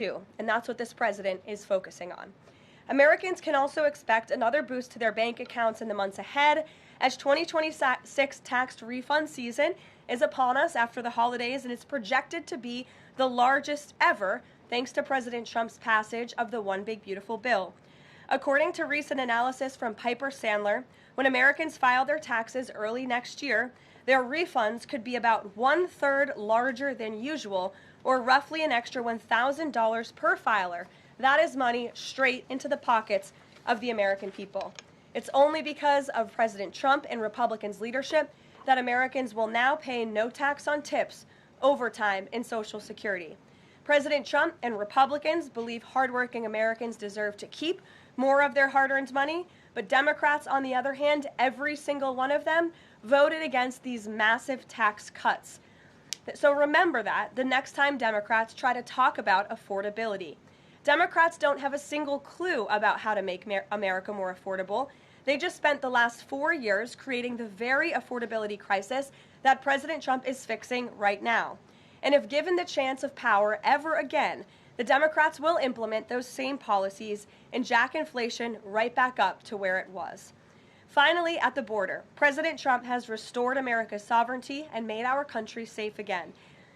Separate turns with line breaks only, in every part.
do, and that's what this president is focusing on. Americans can also expect another boost to their bank accounts in the months ahead, as 2026 tax refund season is upon us after the holidays, and it's projected to be the largest ever thanks to President Trump's passage of the One Big Beautiful Bill. According to recent analysis from Piper Sandler, when Americans file their taxes early next year, their refunds could be about 1/3 larger than usual, or roughly an extra $1,000 per filer. That is money straight into the pockets of the American people. It's only because of President Trump and Republicans' leadership that Americans will now pay no tax on tips, overtime, and Social Security. President Trump and Republicans believe hardworking Americans deserve to keep more of their hard-earned money, but Democrats, on the other hand, every single one of them, voted against these massive tax cuts. So remember that the next time Democrats try to talk about affordability. Democrats don't have a single clue about how to make America more affordable. They just spent the last 4 years creating the very affordability crisis that President Trump is fixing right now. And if given the chance of power ever again, the Democrats will implement those same policies and jack inflation right back up to where it was. Finally, at the border, President Trump has restored America's sovereignty and made our country safe again.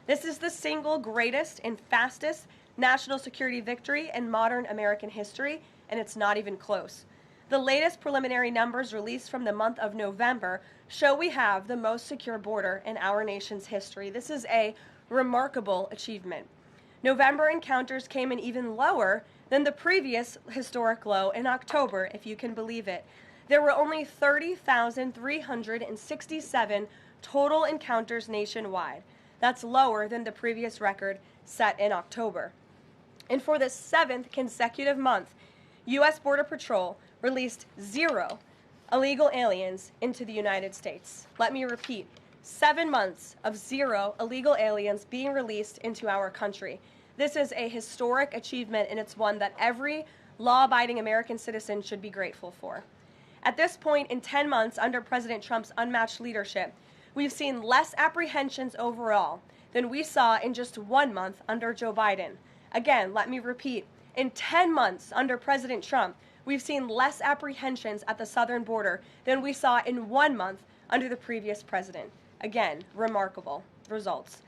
This is the single greatest and fastest national security victory in modern American history, and it's not even close. The latest preliminary numbers released from the month of November show we have the most secure border in our nation's history. This is a remarkable achievement. November encounters came in even lower than the previous historic low in October, if you can believe it. There were only 30,367 total encounters nationwide. That's lower than the previous record set in October. And for the 7th consecutive month, U.S. Border Patrol released 0 illegal aliens into the United States. Let me repeat, 7 months of 0 illegal aliens being released into our country. This is a historic achievement, and it's one that every law-abiding American citizen should be grateful for. At this point, in 10 months under President Trump's unmatched leadership, we've seen less apprehensions overall than we saw in just 1 month under Joe Biden. Again, let me repeat, in 10 months under President Trump, we've seen less apprehensions at the southern border than we saw in 1 month under the previous president. Again, remarkable results.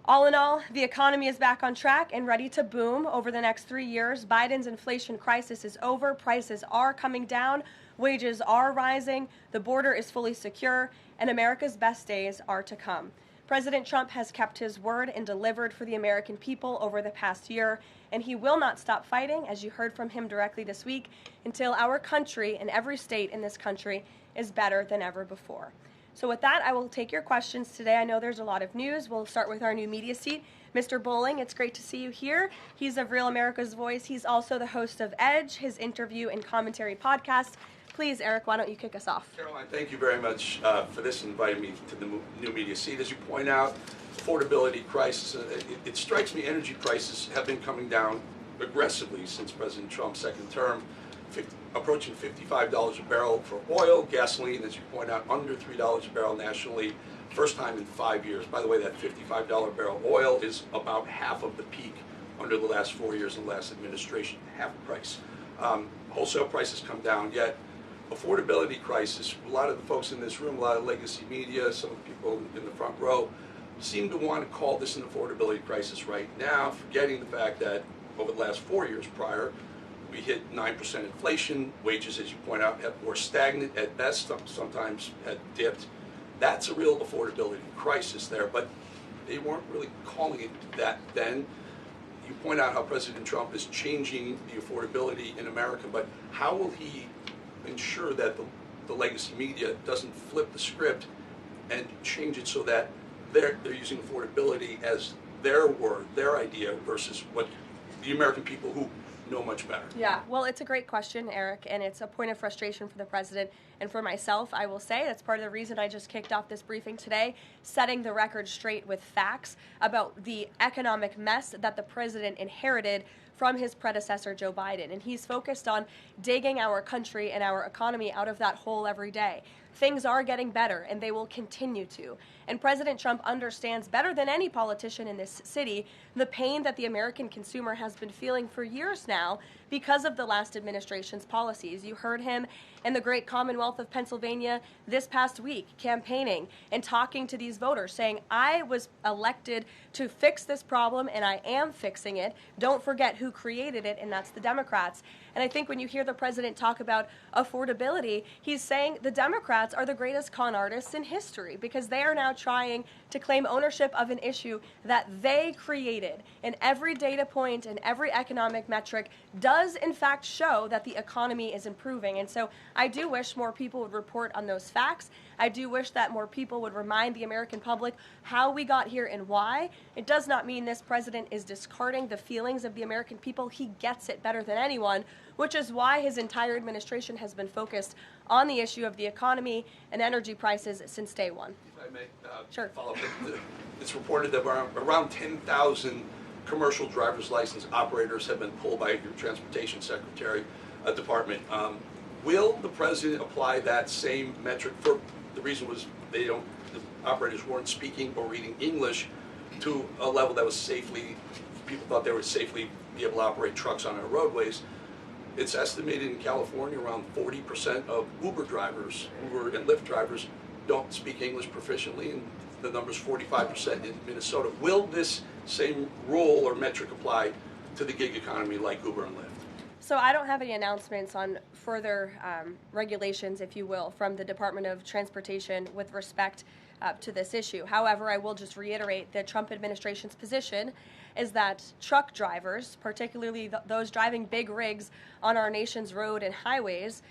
All in all, the economy is back on track and ready to boom over the next 3 years. Biden's inflation crisis is over. Prices are coming down. Wages are rising. The border is fully secure, and America's best days are to come. President Trump has kept his word and delivered for the American people over the past year, and he will not stop fighting, as you heard from him directly this week, until our country and every state in this country is better than ever before. So with that, I will take your questions today. I know there's a lot of news. We'll start with our new media seat. Mr. Bowling, it's great to see you here. He's of Real America's Voice. He's also the host of Edge, his interview and commentary podcast. Please, Eric, why don't you kick us off?
Karoline, thank you very much for this and inviting me to the new media seat. As you point out, affordability crisis, it strikes me energy prices have been coming down aggressively since President Trump's second term, approaching $55 a barrel for oil, gasoline, as you point out, under $3 a barrel nationally, first time in 5 years. By the way, that $55 barrel oil is about half of the peak under the last 4 years of the last administration, half the price. Wholesale prices come down, yet affordability crisis, a lot of the folks in this room, a lot of legacy media, some of the people in the front row, seem to want to call this an affordability crisis right now, forgetting the fact that over the last 4 years prior, we hit 9% inflation. Wages, as you point out, were stagnant at best, sometimes had dipped. That's a real affordability crisis there, but they weren't really calling it that then. You point out how President Trump is changing the affordability in America, but how will he ensure that the legacy media doesn't flip the script and change it so that they're using affordability as their word, their idea, versus what the American people who know much better?
Yeah, well, it's a great question, Eric, and it's a point of frustration for the president and for myself, I will say. That's part of the reason I just kicked off this briefing today, setting the record straight with facts about the economic mess that the president inherited from his predecessor, Joe Biden. And he's focused on digging our country and our economy out of that hole every day. things are getting better, and they will continue to. And President Trump understands better than any politician in this city the pain that the American consumer has been feeling for years now because of the last administration's policies. You heard him in the great Commonwealth of Pennsylvania this past week campaigning and talking to these voters, saying, I was elected to fix this problem, and I am fixing it. Don't forget who created it, and that's the Democrats. And I think when you hear the president talk about affordability, he's saying the Democrats are the greatest con artists in history because they are now trying to claim ownership of an issue that they created. And every data point and every economic metric does, in fact, show that the economy is improving. And so I do wish more people would report on those facts. I do wish that more people would remind the American public how we got here and why. It does not mean this president is discarding the feelings of the American people. He gets it better than anyone, which is why his entire administration has been focused on the issue of the economy and energy prices since day one.
If I may
Sure.
follow up, it's reported that around 10,000 commercial driver's license operators have been pulled by your transportation secretary department. Will the president apply that same metric? For the reason was the operators weren't speaking or reading English to a level that was safely, people thought they would safely be able to operate trucks on our roadways. It's estimated in California around 40% of Uber drivers, Uber and Lyft drivers, don't speak English proficiently, and the number's 45% in Minnesota. Will this same rule or metric apply to the gig economy like Uber and Lyft?
So I don't have any announcements on further regulations, if you will, from the Department of Transportation with respect to this issue. However, I will just reiterate the Trump administration's position is that truck drivers, particularly those driving big rigs on our nation's road and highways,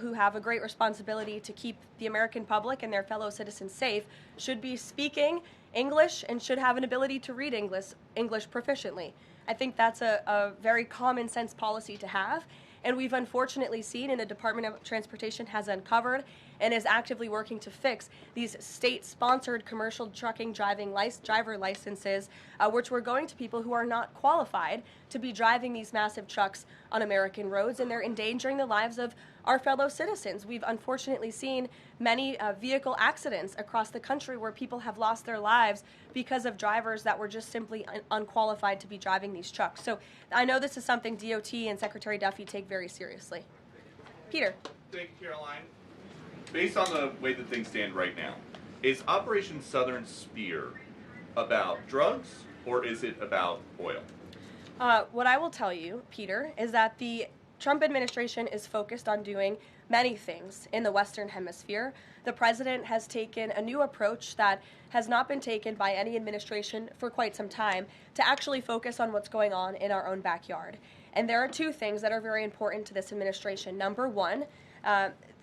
who have a great responsibility to keep the American public and their fellow citizens safe, should be speaking English and should have an ability to read English proficiently. I think that's a very common sense policy to have. And we've unfortunately seen, and the Department of Transportation has uncovered and is actively working to fix these state-sponsored commercial trucking driver licenses, which were going to people who are not qualified to be driving these massive trucks on American roads, and they're endangering the lives of our fellow citizens. We've unfortunately seen many vehicle accidents across the country where people have lost their lives because of drivers that were just simply unqualified to be driving these trucks. So I know this is something DOT and Secretary Duffy take very seriously. Peter.
Thank you, Caroline. Based on the way that things stand right now, is Operation Southern Spear about drugs or is it about oil?
What I will tell you, Peter, is that the Trump administration is focused on doing many things in the Western Hemisphere. The president has taken a new approach that has not been taken by any administration for quite some time to actually focus on what's going on in our own backyard. And there are two things that are very important to this administration. Number one,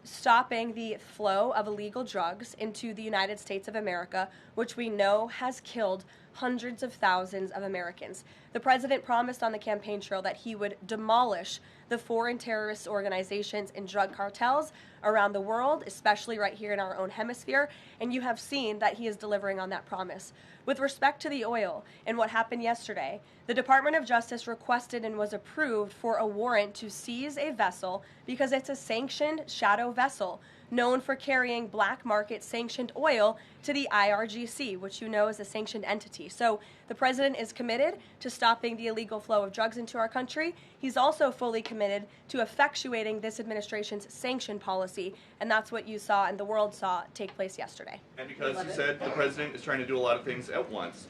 stopping the flow of illegal drugs into the United States of America, which we know has killed hundreds of thousands of Americans. The president promised on the campaign trail that he would demolish the foreign terrorist organizations and drug cartels around the world, especially right here in our own hemisphere, and you have seen that he is delivering on that promise. With respect to the oil and what happened yesterday, the Department of Justice requested and was approved for a warrant to seize a vessel because it's a sanctioned shadow vessel known for carrying black market sanctioned oil to the IRGC, which you know is a sanctioned entity. So the president is committed to stopping the illegal flow of drugs into our country. He's also fully committed to effectuating this administration's sanction policy, and that's what you saw and the world saw take place yesterday.
And because you said the president is trying to do a lot of things at once,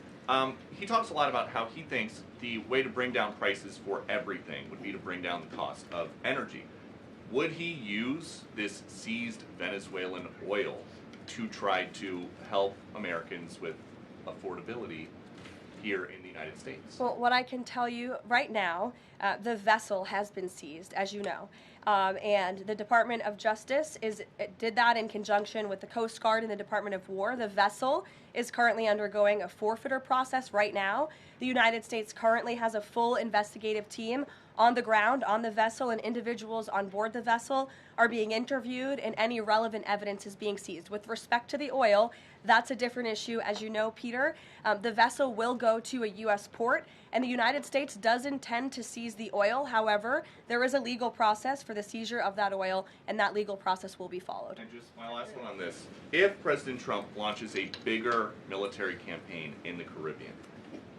he talks a lot about how he thinks the way to bring down prices for everything would be to bring down the cost of energy. Would he use this seized Venezuelan oil to try to help Americans with affordability here in the United States?
Well, what I can tell you right now, the vessel has been seized, as you know. And the Department of Justice did that in conjunction with the Coast Guard and the Department of War. The vessel is currently undergoing a forfeiture process right now. The United States currently has a full investigative team on the ground, on the vessel, and individuals on board the vessel are being interviewed and any relevant evidence is being seized. With respect to the oil, that's a different issue. As you know, Peter, the vessel will go to a U.S. port and the United States does intend to seize the oil. However, there is a legal process for the seizure of that oil, and that legal process will be followed.
And just my last one on this. If President Trump launches a bigger military campaign in the Caribbean,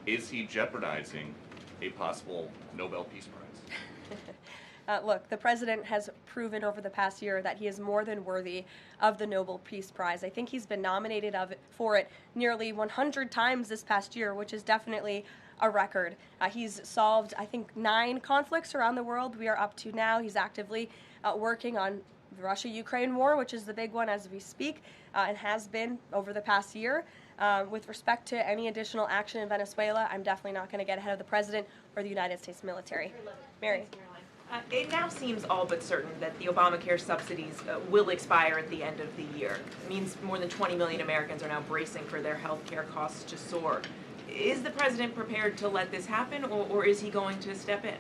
is he jeopardizing a possible Nobel Peace Prize?
Look, the president has proven over the past year that he is more than worthy of the Nobel Peace Prize. I think he's been nominated for it nearly 100 times this past year, which is definitely a record. He's solved, I think, 9 conflicts around the world. We are up to now. He's actively working on the Russia-Ukraine war, which is the big one as we speak, and has been over the past year. With respect to any additional action in Venezuela, I'm definitely not going to get ahead of the president or the United States military. Mary.
It now seems all but certain that the Obamacare subsidies will expire at the end of the year. It means more than 20 million Americans are now bracing for their health care costs to soar. Is the president prepared to let this happen, or is he going to step in?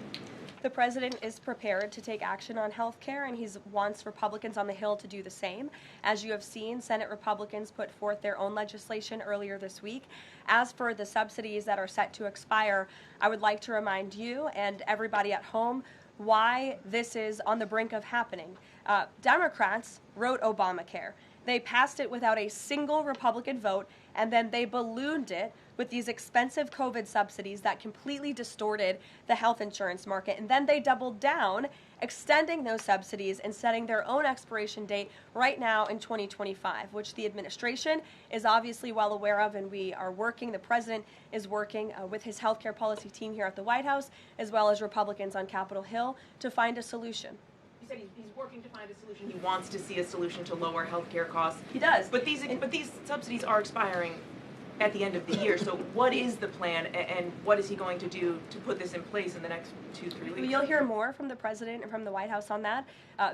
The president is prepared to take action on health care, and he wants Republicans on the Hill to do the same. As you have seen, Senate Republicans put forth their own legislation earlier this week. As for the subsidies that are set to expire, I would like to remind you and everybody at home why this is on the brink of happening. Democrats wrote Obamacare. They passed it without a single Republican vote, and then they ballooned it with these expensive COVID subsidies that completely distorted the health insurance market. And then they doubled down, extending those subsidies and setting their own expiration date right now in 2025, which the administration is obviously well aware of, and we are working. The president is working with his healthcare policy team here at the White House, as well as Republicans on Capitol Hill, to find a solution.
You said he's working to find a solution. He wants to see a solution to lower health care costs.
He does.
But these subsidies are expiring at the end of the year. So what is the plan, and what is he going to do to put this in place in the next 2-3 weeks?
You'll hear more from the president and from the White House on that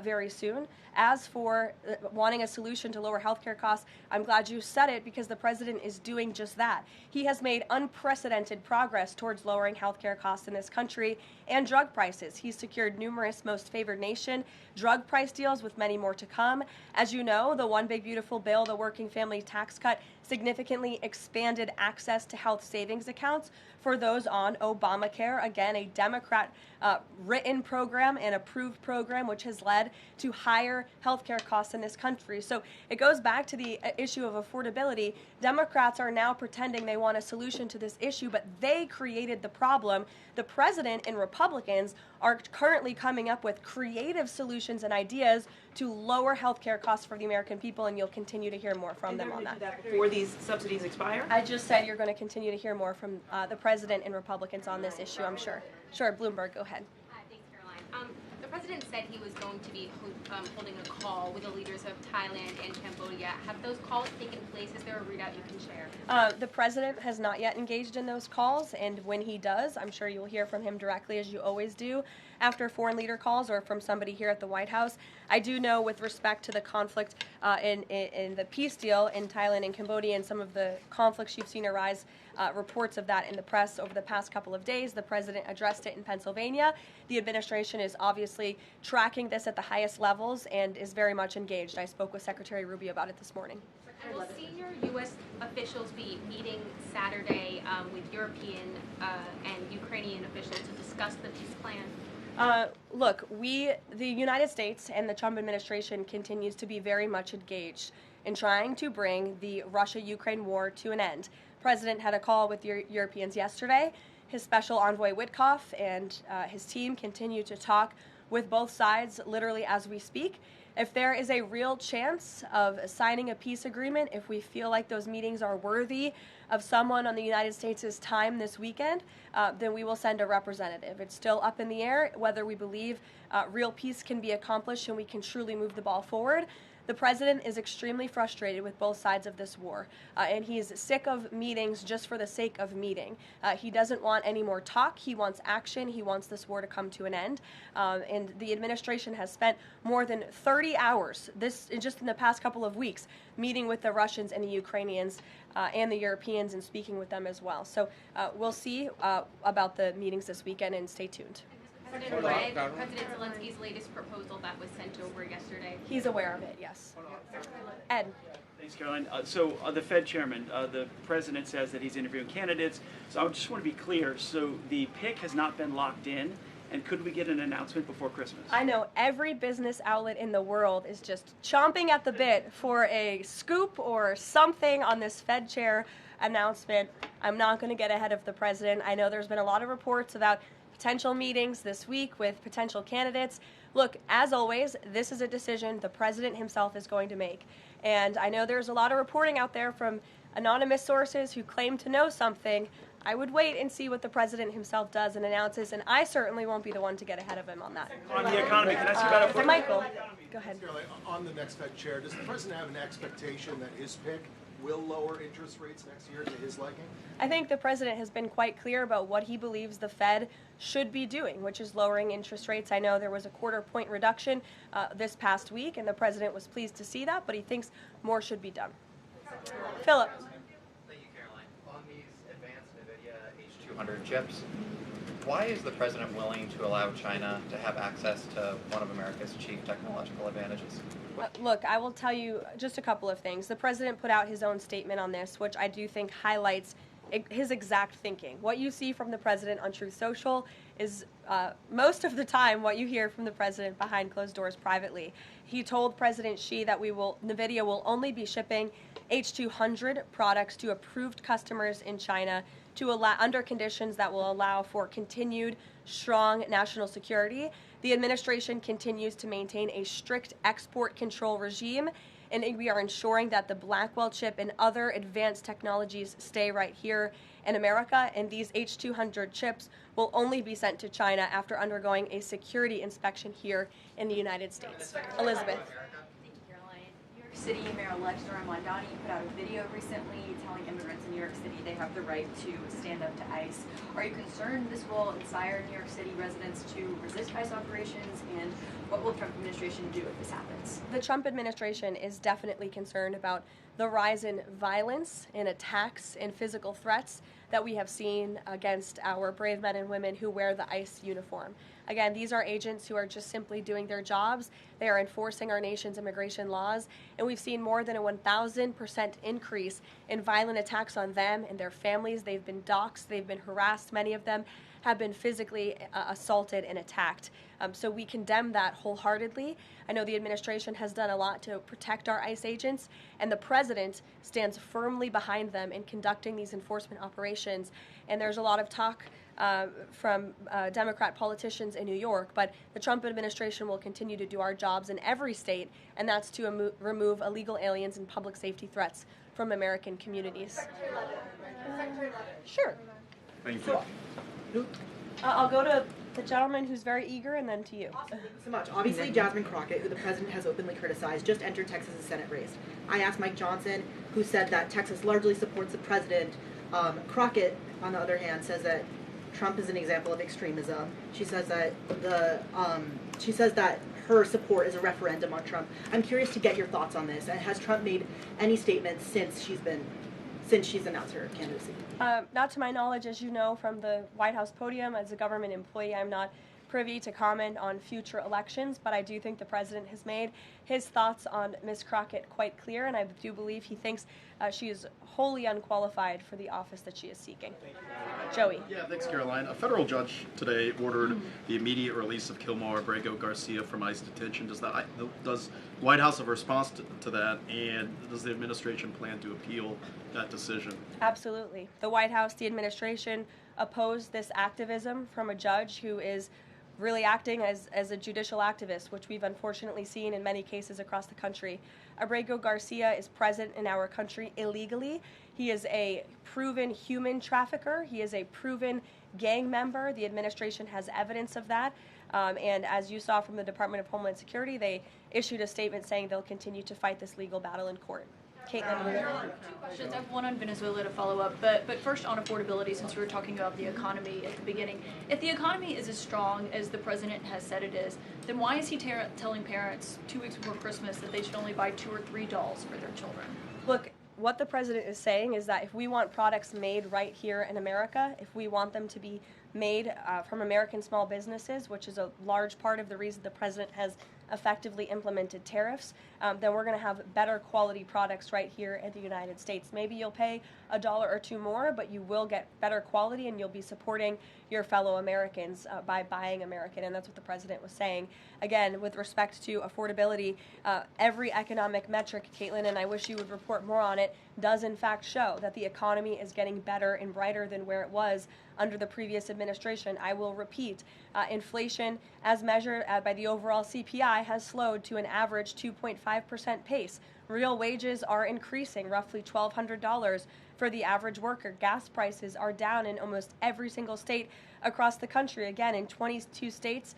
very soon. As for wanting a solution to lower healthcare costs, I'm glad you said it, because the president is doing just that. He has made unprecedented progress towards lowering healthcare costs in this country and drug prices. He's secured numerous most favored nation drug price deals, with many more to come. As you know, the One Big Beautiful Bill, the working family tax cut, significantly expanded access to health savings accounts for those on Obamacare. Again, a Democrat written program and approved program, which has led to higher healthcare costs in this country. So it goes back to the issue of affordability. Democrats are now pretending they want a solution to this issue, but they created the problem. The president and Republicans are currently coming up with creative solutions and ideas to lower healthcare costs for the American people, and you'll continue to hear more from them on that.
Before these subsidies expire?
I just said you're going to continue to hear more from the president and Republicans on this issue, I'm sure. Sure, Bloomberg, go ahead.
Hi, thanks, Caroline. The president said he was going to be holding a call with the leaders of Thailand and Cambodia. Have those calls taken place? Is there a readout you can share?
The president has not yet engaged in those calls, and when he does, I'm sure you'll hear from him directly, as you always do, after foreign leader calls or from somebody here at the White House. I do know, with respect to the conflict in the peace deal in Thailand and Cambodia and some of the conflicts you've seen arise, reports of that in the press over the past couple of days. The president addressed it in Pennsylvania. The administration is obviously tracking this at the highest levels and is very much engaged. I spoke with Secretary Rubio about it this morning.
And will senior U.S. officials be meeting Saturday with European and Ukrainian officials to discuss the peace plan?
Look, the United States and the Trump administration continues to be very much engaged in trying to bring the Russia-Ukraine war to an end. The president had a call with Europeans yesterday. His special envoy Witkoff and his team continue to talk with both sides literally as we speak. If there is a real chance of signing a peace agreement, if we feel like those meetings are worthy of someone on the United States' time this weekend, then we will send a representative. It's still up in the air whether we believe real peace can be accomplished and we can truly move the ball forward. The president is extremely frustrated with both sides of this war, and he's sick of meetings just for the sake of meeting. He doesn't want any more talk. He wants action. He wants this war to come to an end. And the administration has spent more than 30 hours, just in the past couple of weeks, meeting with the Russians and the Ukrainians and the Europeans and speaking with them as well. So we'll see about the meetings this weekend, and stay tuned.
President read President Zelensky's latest proposal that was sent over yesterday.
He's aware of it, yes. Ed.
Thanks, Caroline. So the Fed chairman, the president says that he's interviewing candidates. So I just want to be clear. So the pick has not been locked in, and could we get an announcement before Christmas?
I know every business outlet in the world is just chomping at the bit for a scoop or something on this Fed chair announcement. I'm not going to get ahead of the president. I know there's been a lot of reports about potential meetings this week with potential candidates. Look, as always, this is a decision the president himself is going to make. And I know there's a lot of reporting out there from anonymous sources who claim to know something. I would wait and see what the president himself does and announces, and I certainly won't be the one to get ahead of him on that.
On the economy, can I ask you about it?
Michael, go ahead.
On the next Fed chair, does the president have an expectation that his pick will lower interest rates next year to his liking?
I think the president has been quite clear about what he believes the Fed should be doing, which is lowering interest rates. I know there was a quarter-point reduction this past week, and the president was pleased to see that, but he thinks more should be done. Philip.
Thank you, Caroline. On these advanced NVIDIA H200 chips, why is the president willing to allow China to have access to one of America's chief technological advantages?
Look, I will tell you just a couple of things. The president put out his own statement on this, which I do think highlights his exact thinking. What you see from the president on Truth Social is most of the time what you hear from the president behind closed doors privately. He told President Xi that NVIDIA will only be shipping H200 products to approved customers in China under conditions that will allow for continued strong national security. The administration continues to maintain a strict export control regime, and we are ensuring that the Blackwell chip and other advanced technologies stay right here in America, and these H200 chips will only be sent to China after undergoing a security inspection here in the United States. Elizabeth.
Thank you, Caroline. New York City Mayor-elect Zohran Mamdani put out a video recently telling immigrants in New York City they have the right to stand up to ICE. Are you concerned this will inspire New York City residents to resist ICE operations, and what will the Trump administration do if this happens?
The Trump administration is definitely concerned about the rise in violence, in attacks, and physical threats that we have seen against our brave men and women who wear the ICE uniform. Again, these are agents who are just simply doing their jobs. They are enforcing our nation's immigration laws, and we've seen more than a 1,000% increase in violent attacks on them and their families. They've been doxxed, they've been harassed, many of them have been physically assaulted and attacked. So we condemn that wholeheartedly. I know the administration has done a lot to protect our ICE agents, and the president stands firmly behind them in conducting these enforcement operations. And there's a lot of talk from Democrat politicians in New York, but the Trump administration will continue to do our jobs in every state, and that's to remove illegal aliens and public safety threats from American communities. Sure.
Thank you.
I'll go to the gentleman who's very eager, and then to you.
Awesome. Thank you so much. Obviously, Jasmine Crockett, who the president has openly criticized, just entered Texas' Senate race. I asked Mike Johnson, who said that Texas largely supports the president. Crockett, on the other hand, says that Trump is an example of extremism. She says that her support is a referendum on Trump. I'm curious to get your thoughts on this. And has Trump made any statements since she's announced her candidacy?
Not to my knowledge, as you know, from the White House podium. As a government employee, I'm not privy to comment on future elections, but I do think the president has made his thoughts on Ms. Crockett quite clear, and I do believe he thinks she is wholly unqualified for the office that she is seeking. Joey.
Yeah, thanks, Caroline. A federal judge today ordered the immediate release of Kilmar Abrego Garcia from ICE detention. Does White House have a response to that, and does the administration plan to appeal that decision?
Absolutely. The White House, the administration, opposed this activism from a judge who is really acting as a judicial activist, which we've unfortunately seen in many cases across the country. Abrego Garcia is present in our country illegally. He is a proven human trafficker. He is a proven gang member. The administration has evidence of that. And as you saw from the Department of Homeland Security, they issued a statement saying they'll continue to fight this legal battle in court. Caitlin.
Two questions. I have one on Venezuela to follow up, but first on affordability, since we were talking about the economy at the beginning. If the economy is as strong as the president has said it is, then why is he telling parents 2 weeks before Christmas that they should only buy 2 or 3 dolls for their children?
Look, what the president is saying is that if we want products made right here in America, if we want them to be made from American small businesses, which is a large part of the reason the president has effectively implemented tariffs, then we're going to have better quality products right here in the United States. Maybe you'll pay $1 or $2 more, but you will get better quality and you'll be supporting your fellow Americans by buying American, and that's what the president was saying. Again, with respect to affordability, every economic metric, Caitlin, and I wish you would report more on it, does in fact show that the economy is getting better and brighter than where it was under the previous administration. I will repeat, inflation as measured by the overall CPI has slowed to an average 2.5% pace. Real wages are increasing, roughly $1,200 for the average worker. Gas prices are down in almost every single state across the country. Again, in 22 states,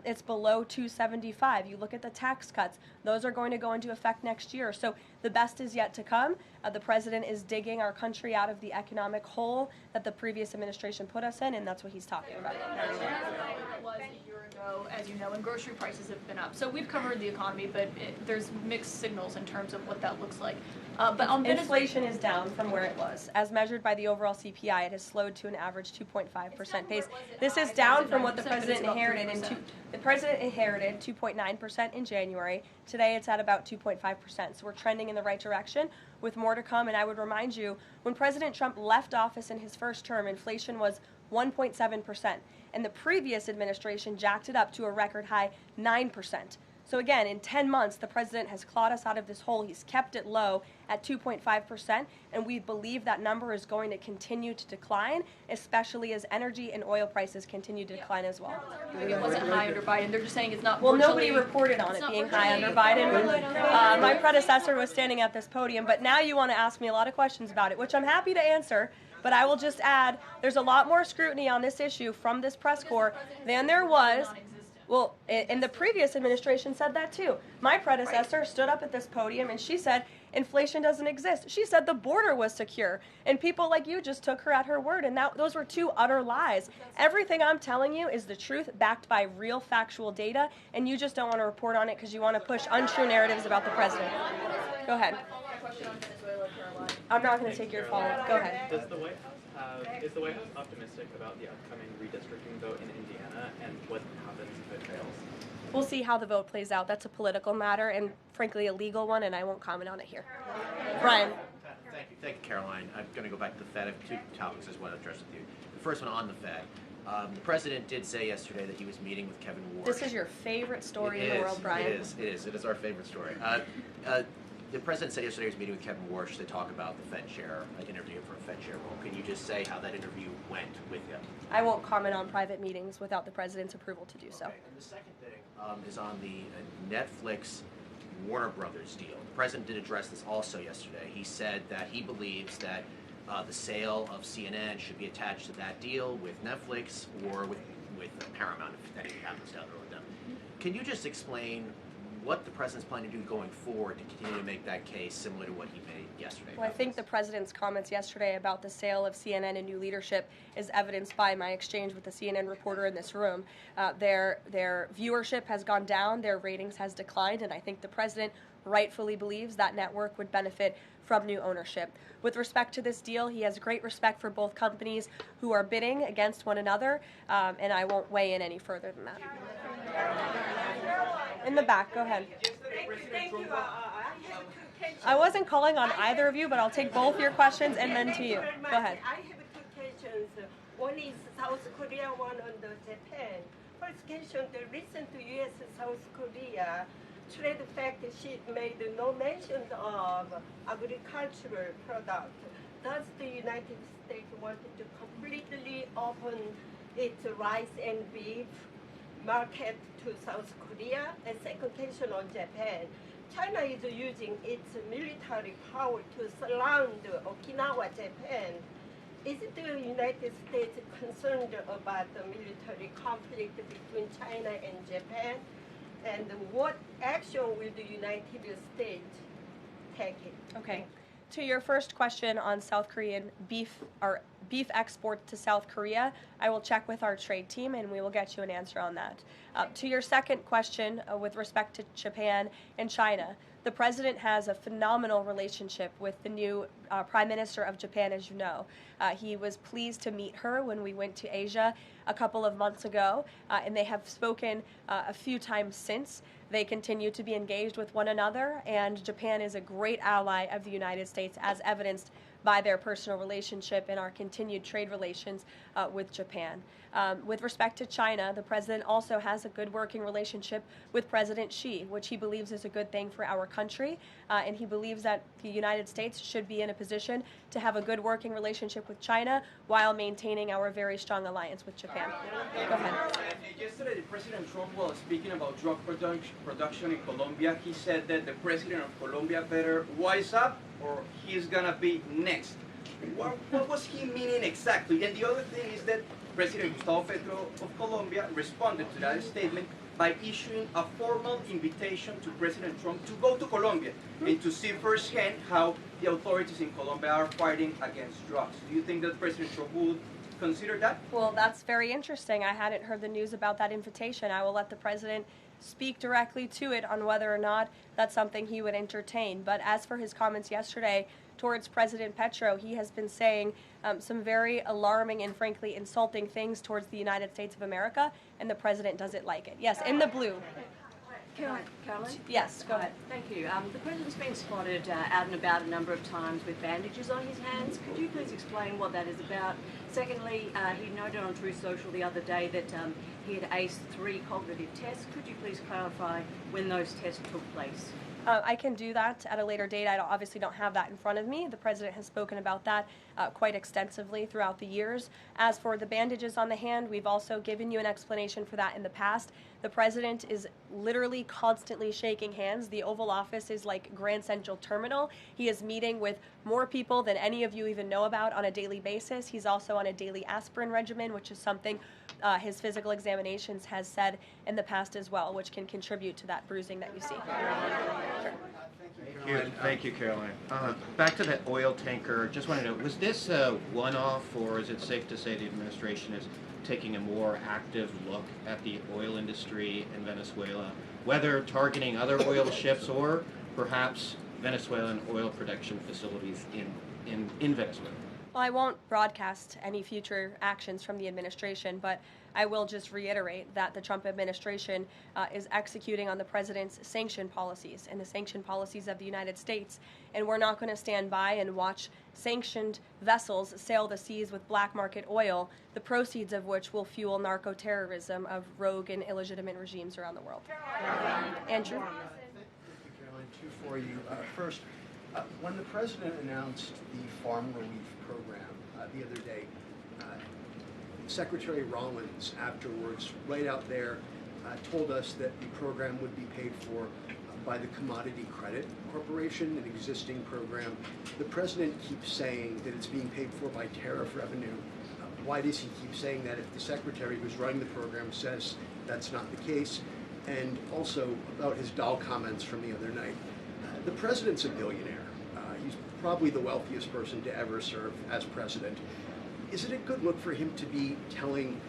it's below $275. You look at the tax cuts; those are going to go into effect next year. So the best is yet to come. The president is digging our country out of the economic hole that the previous administration put us in, and that's what he's talking about.
It was a year ago, as you know, and grocery prices have been up. So we've covered the economy, but there's mixed signals in terms of what that looks like. But on
inflation is down from where it was. As measured by the overall CPI, it has slowed to an average 2.5% pace. This is down from what the president inherited. The president inherited 2.9% in January. Today it's at about 2.5%. So we're trending in the right direction with more to come. And I would remind you, when President Trump left office in his first term, inflation was 1.7%. And the previous administration jacked it up to a record high 9%. So again, in 10 months, the president has clawed us out of this hole. He's kept it low at 2.5%, and we believe that number is going to continue to decline, especially as energy and oil prices continue to decline as well.
It wasn't high under Biden. They're just saying it's not.
Well, nobody reported on it being high under Biden. My predecessor was standing at this podium, but now you want to ask me a lot of questions about it, which I'm happy to answer. But I will just add, there's a lot more scrutiny on this issue from this press corps than there was. Well, and the previous administration said that too. My predecessor stood up at this podium and she said inflation doesn't exist. She said the border was secure. And people like you just took her at her word, and those were two utter lies. Everything I'm telling you is the truth backed by real factual data, and you just don't want to report on it because you want to push untrue narratives about the president. Go ahead. I'm not going to take your follow-up. Go ahead.
Is the White House optimistic about the upcoming redistricting vote in Indiana and what happens if it fails?
We'll see how the vote plays out. That's a political matter and, frankly, a legal one, and I won't comment on it here. Brian.
Thank you, Caroline. I'm going to go back to the Fed. I have two topics I just want to address with you. The first one on the Fed. The president did say yesterday that he was meeting with Kevin Warsh.
This is your favorite story in the world, Brian.
It is our favorite story. The president said yesterday he was meeting with Kevin Warsh to talk about the Fed chair, interview for a Fed chair role. Can you just say how that interview went with him?
I won't comment on private meetings without the president's approval to do so.
And the second thing is on the Netflix Warner Brothers deal. The president did address this also yesterday. He said that he believes that the sale of CNN should be attached to that deal with Netflix or with Paramount if anything happens down the road with them. Can you just explain what the president's planning to do going forward to continue to make that case similar to what he made yesterday?
Well, I think the president's comments yesterday about the sale of CNN and new leadership is evidenced by my exchange with the CNN reporter in this room. Their viewership has gone down, their ratings has declined, and I think the president rightfully believes that network would benefit from new ownership. With respect to this deal, he has great respect for both companies who are bidding against one another, and I won't weigh in any further than that. In the back, go ahead.
Thank you.
I wasn't calling on either of you, but I'll take both your questions and then to you. Go ahead.
I have two questions. One is South Korea, one on the Japan. First question, the recent U.S.-South Korea trade fact sheet made no mention of agricultural product. Does the United States want to completely open its rice and beef market to South Korea? And second question on Japan. China is using its military power to surround Okinawa, Japan. Is the United States concerned about the military conflict between China and Japan? And what action will the United States take?
Okay. To your first question on South Korean beef or beef exports to South Korea. I will check with our trade team and we will get you an answer on that. To your second question with respect to Japan and China, the president has a phenomenal relationship with the new Prime Minister of Japan, as you know. He was pleased to meet her when we went to Asia a couple of months ago, and they have spoken a few times since. They continue to be engaged with one another, and Japan is a great ally of the United States, as evidenced by their personal relationship and our continued trade relations with Japan. With respect to China, the president also has a good working relationship with President Xi, which he believes is a good thing for our country, and he believes that the United States should be in a position to have a good working relationship with China while maintaining our very strong alliance with Japan. Go ahead.
Yesterday, President Trump was speaking about drug production in Colombia. He said that the president of Colombia better wise up or he's gonna be next. What was he meaning exactly? And the other thing is that President Gustavo Petro of Colombia responded to that statement by issuing a formal invitation to President Trump to go to Colombia and to see firsthand how the authorities in Colombia are fighting against drugs. Do you think that President Trump would consider that?
Well, that's very interesting. I hadn't heard the news about that invitation. I will let the president speak directly to it on whether or not that's something he would entertain. But as for his comments yesterday towards President Petro, he has been saying some very alarming and frankly insulting things towards the United States of America, and the president doesn't like it. Yes, in the blue.
Karoline?
Yes, go ahead.
Thank you. The President's been spotted out and about a number of times with bandages on his hands. Could you please explain what that is about? Secondly, he noted on True Social the other day that he had aced 3 cognitive tests. Could you please clarify when those tests took place?
I can do that at a later date. I obviously don't have that in front of me. The president has spoken about that quite extensively throughout the years. As for the bandages on the hand, we've also given you an explanation for that in the past. The president is literally constantly shaking hands. The Oval Office is like Grand Central Terminal. He is meeting with more people than any of you even know about on a daily basis. He's also on a daily aspirin regimen, which is something his physical examinations has said in the past as well, which can contribute to that bruising that you see. Sure.
Thank you, Caroline. Back to that oil tanker, just want to know, was this a one-off, or is it safe to say the administration is taking a more active look at the oil industry in Venezuela, whether targeting other oil ships or perhaps Venezuelan oil production facilities in Venezuela?
Well, I won't broadcast any future actions from the administration, but I will just reiterate that the Trump administration is executing on the president's sanction policies and the sanction policies of the United States, and we're not going to stand by and watch sanctioned vessels sail the seas with black market oil, the proceeds of which will fuel narco-terrorism of rogue and illegitimate regimes around the world. Andrew?
Thank you, Caroline. 2 for you. First, when the president announced the farm relief program the other day, Secretary Rollins afterwards, right out there, told us that the program would be paid for by the Commodity Credit Corporation, an existing program. The president keeps saying that it's being paid for by tariff revenue. Why does he keep saying that if the secretary who's running the program says that's not the case? And also about his doll comments from the other night. The president's a billionaire. He's probably the wealthiest person to ever serve as president. Is it a good look for him to be telling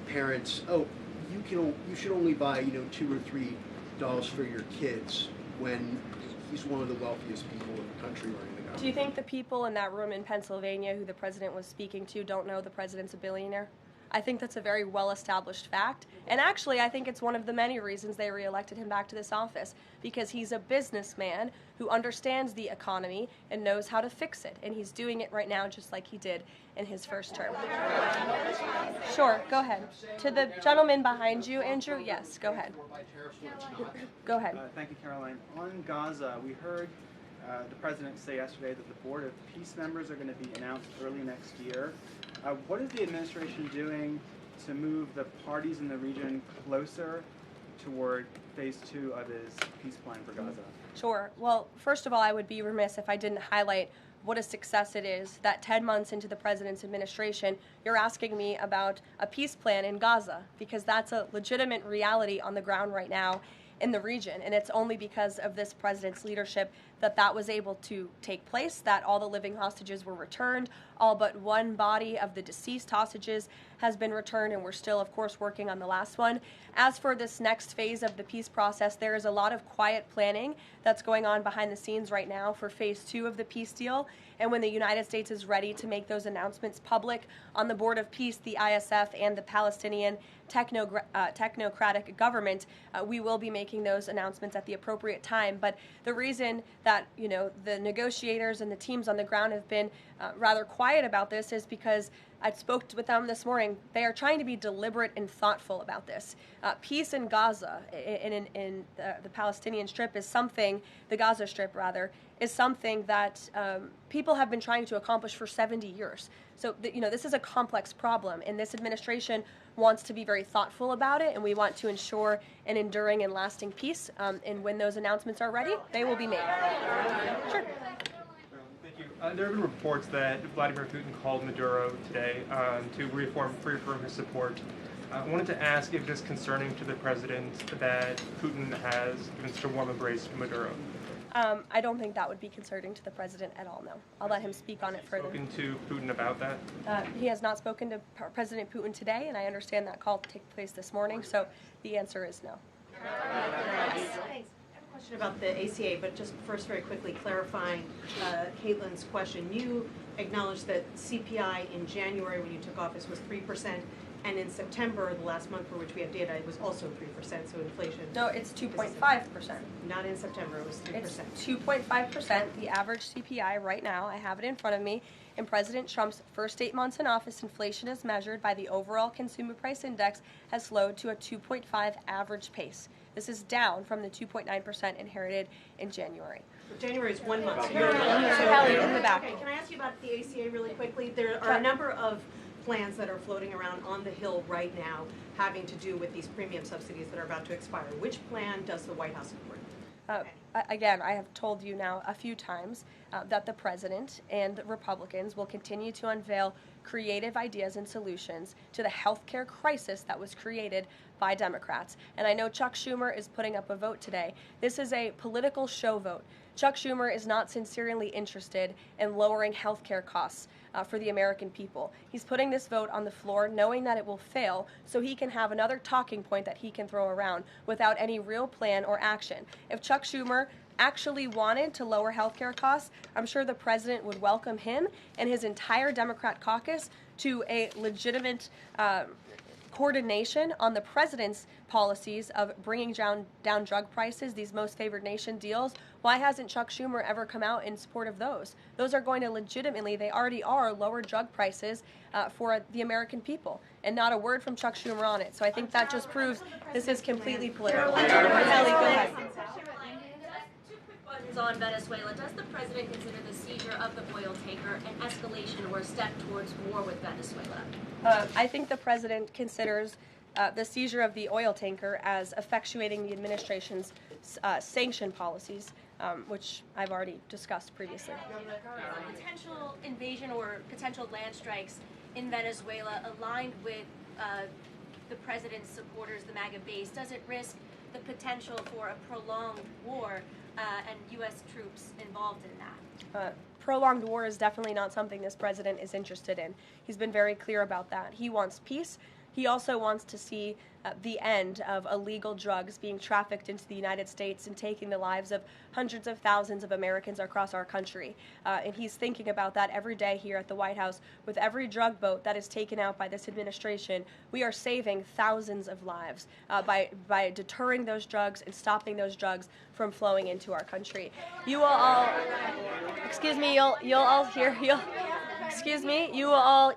parents, oh, you should only buy, $2 or $3 dolls for your kids, when he's one of the wealthiest people in the country running the government?
Do you think the people in that room in Pennsylvania who the president was speaking to don't know the president's a billionaire? I think that's a very well-established fact. And actually, I think it's one of the many reasons they reelected him back to this office, because he's a businessman who understands the economy and knows how to fix it. And he's doing it right now just like he did in his first term. Sure, go ahead. To the gentleman behind you, Andrew, yes, go ahead. Go ahead.
Thank you, Caroline. On Gaza, we heard the president say yesterday that the Board of Peace members are going to be announced early next year. What is the administration doing to move the parties in the region closer toward phase 2 of his peace plan for Gaza?
Sure. Well, first of all, I would be remiss if I didn't highlight what a success it is that 10 months into the president's administration, you're asking me about a peace plan in Gaza, because that's a legitimate reality on the ground right now in the region. And it's only because of this president's leadership that that was able to take place, that all the living hostages were returned, All but one body of the deceased hostages has been returned, and we're still, of course, working on the last one. As for this next phase of the peace process, there is a lot of quiet planning that's going on behind the scenes right now for phase 2 of the peace deal. And when the United States is ready to make those announcements public on the Board of Peace, the ISF, and the Palestinian technocratic government, we will be making those announcements at the appropriate time. But the reason that, the negotiators and the teams on the ground have been rather quiet about this is because I spoke with them this morning. They are trying to be deliberate and thoughtful about this. Peace in Gaza, in the Palestinian Strip, is something, the Gaza Strip rather, is something that people have been trying to accomplish for 70 years. So, this is a complex problem, and this administration wants to be very thoughtful about it, and we want to ensure an enduring and lasting peace. And when those announcements are ready, they will be made. Sure.
Thank you. There have been reports that Vladimir Putin called Maduro today to reaffirm his support. I wanted to ask if it is concerning to the president that Putin has given such a warm embrace to Maduro.
I don't think that would be concerning to the president at all, no. I'll let him speak on it further.
Spoken to Putin about that?
He has not spoken to President Putin today, and I understand that call took place this morning, so the answer is no.
Thanks. I have a question about the ACA, but just first very quickly clarifying Caitlin's question. You acknowledged that CPI in January when you took office was 3%, and in September, the last month for which we have data, it was also 3%, so inflation.
No, it's 2.5%.
Not in September, it was 3%.
It's 2.5%, the average CPI right now. I have it in front of me. In President Trump's first 8 months in office, inflation as measured by the overall consumer price index has slowed to a 2.5 average pace. This is down from the 2.9% inherited in January.
January is 1 month.
Kelly, in the back.
Okay, can I ask you about the ACA really quickly? There are a number of plans that are floating around on the Hill right now having to do with these premium subsidies that are about to expire. Which plan does the White House support?
Again, I have told you now a few times that the president and Republicans will continue to unveil creative ideas and solutions to the healthcare crisis that was created by Democrats. And I know Chuck Schumer is putting up a vote today. This is a political show vote. Chuck Schumer is not sincerely interested in lowering healthcare costs for the American people. He's putting this vote on the floor knowing that it will fail so he can have another talking point that he can throw around without any real plan or action. If Chuck Schumer actually wanted to lower healthcare costs, I'm sure the president would welcome him and his entire Democrat caucus to a legitimate coordination on the president's policies of bringing down drug prices, these most favored nation deals. Why hasn't Chuck Schumer ever come out in support of those? Those are going to legitimately, they already are, lower drug prices for the American people. And not a word from Chuck Schumer on it. So I think that just proves this is completely political. Kelly, go ahead.
On Venezuela, does the president consider the seizure of the oil tanker an escalation or a step towards war with Venezuela?
I think the president considers the seizure of the oil tanker as effectuating the administration's sanction policies, which I've already discussed previously.
Potential invasion or potential land strikes in Venezuela aligned with the president's supporters, the MAGA base, does it risk the potential for a prolonged war and U.S. troops involved in that?
Prolonged war is definitely not something this president is interested in. He's been very clear about that. He wants peace. He also wants to see the end of illegal drugs being trafficked into the United States and taking the lives of hundreds of thousands of Americans across our country. And he's thinking about that every day here at the White House. With every drug boat that is taken out by this administration, we are saving thousands of lives by deterring those drugs and stopping those drugs from flowing into our country. You will all, excuse me, you'll all hear, excuse me, you will all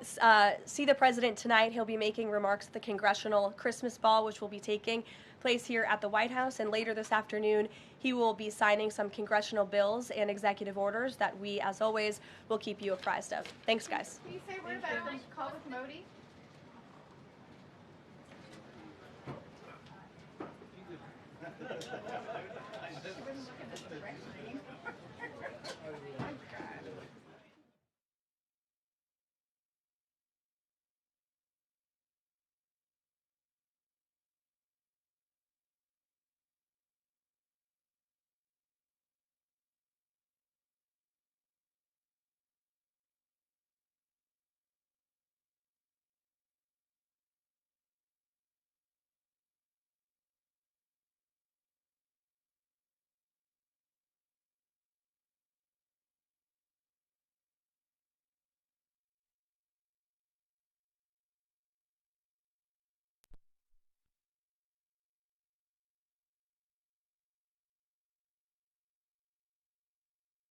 see the president tonight. He'll be making remarks at the Congressional Christmas Ball, which will be taking place here at the White House. And later this afternoon, he will be signing some congressional bills and executive orders that we, as always, will keep you apprised of. Thanks, guys.
Can you say a word about the call with Modi? She wasn't looking at the direction.